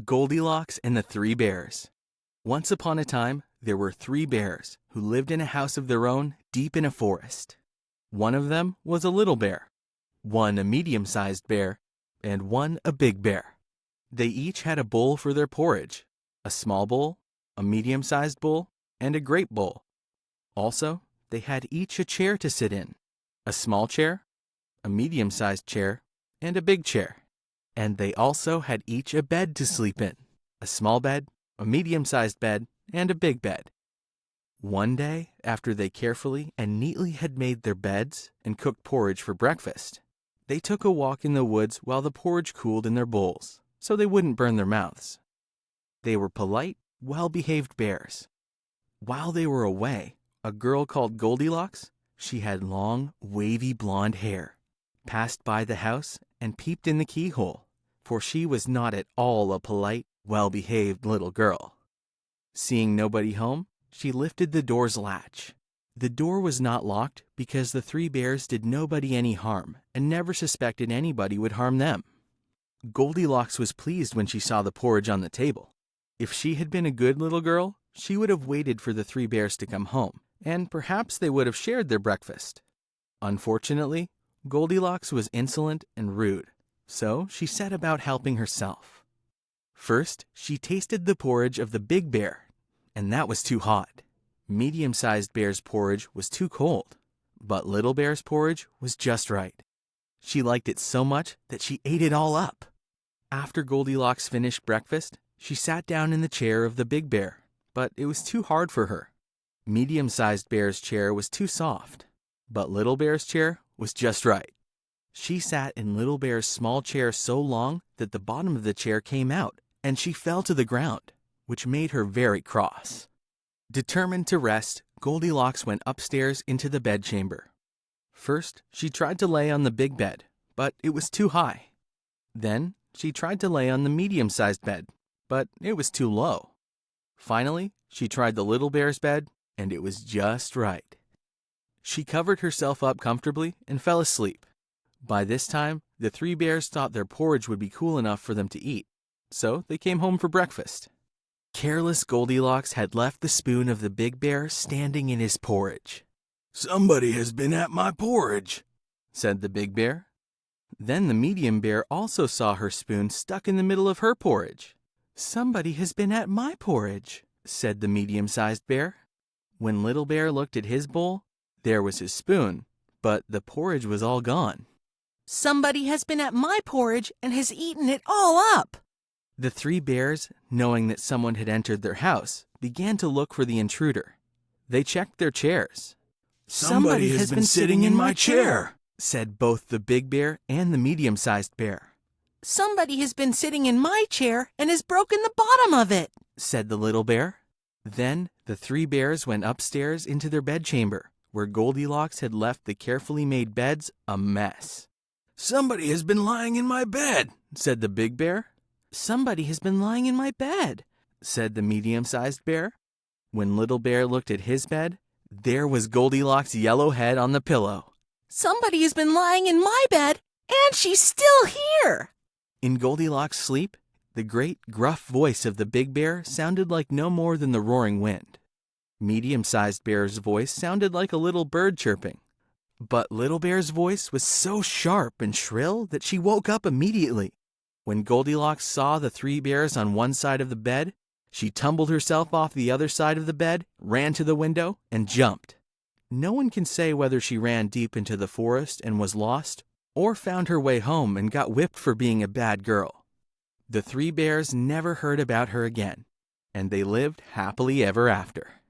Goldilocks and the Three Bears. Once upon a time, there were three bears who lived in a house of their own deep in a forest. One of them was a little bear, one a medium-sized bear, and one a big bear. They each had a bowl for their porridge, a small bowl, a medium-sized bowl, and a great bowl. Also, they had each a chair to sit in, a small chair, a medium-sized chair, and a big chair. And they also had each a bed to sleep in, a small bed, a medium-sized bed, and a big bed. One day, after they carefully and neatly had made their beds and cooked porridge for breakfast, they took a walk in the woods while the porridge cooled in their bowls, so they wouldn't burn their mouths. They were polite, well-behaved bears. While they were away, a girl called Goldilocks, she had long, wavy blonde hair, passed by the house and peeped in the keyhole, for she was not at all a polite, well-behaved little girl. Seeing nobody home, she lifted the door's latch. The door was not locked because the three bears did nobody any harm and never suspected anybody would harm them. Goldilocks was pleased when she saw the porridge on the table. If she had been a good little girl, she would have waited for the three bears to come home, and perhaps they would have shared their breakfast. Unfortunately, Goldilocks was insolent and rude, so she set about helping herself. First, she tasted the porridge of the big bear, and that was too hot. Medium-sized bear's porridge was too cold, but little bear's porridge was just right. She liked it so much that she ate it all up. After Goldilocks finished breakfast, she sat down in the chair of the big bear, but it was too hard for her. Medium-sized bear's chair was too soft, but little bear's chair was just right. She sat in little bear's small chair so long that the bottom of the chair came out, and she fell to the ground, which made her very cross. Determined to rest, Goldilocks went upstairs into the bedchamber. First, she tried to lay on the big bed, but it was too high. Then, she tried to lay on the medium-sized bed, but it was too low. Finally, she tried the little bear's bed, and it was just right. She covered herself up comfortably and fell asleep. By this time, the three bears thought their porridge would be cool enough for them to eat, so they came home for breakfast. Careless Goldilocks had left the spoon of the big bear standing in his porridge. "Somebody has been at my porridge," said the big bear. Then the medium bear also saw her spoon stuck in the middle of her porridge. "Somebody has been at my porridge," said the medium-sized bear. When little bear looked at his bowl, there was his spoon, but the porridge was all gone. "Somebody has been at my porridge and has eaten it all up." The three bears, knowing that someone had entered their house, began to look for the intruder. They checked their chairs. "Somebody has been sitting in my chair," said both the big bear and the medium-sized bear. "Somebody has been sitting in my chair and has broken the bottom of it," said the little bear. Then the three bears went upstairs into their bedchamber, where Goldilocks had left the carefully made beds a mess. "Somebody has been lying in my bed," said the big bear. "Somebody has been lying in my bed," said the medium-sized bear. When little bear looked at his bed, there was Goldilocks' yellow head on the pillow. "Somebody has been lying in my bed, and she's still here." In Goldilocks' sleep, the great, gruff voice of the big bear sounded like no more than the roaring wind. Medium-sized bear's voice sounded like a little bird chirping. But little bear's voice was so sharp and shrill that she woke up immediately. When Goldilocks saw the three bears on one side of the bed, she tumbled herself off the other side of the bed, ran to the window, and jumped. No one can say whether she ran deep into the forest and was lost, or found her way home and got whipped for being a bad girl. The three bears never heard about her again, and they lived happily ever after.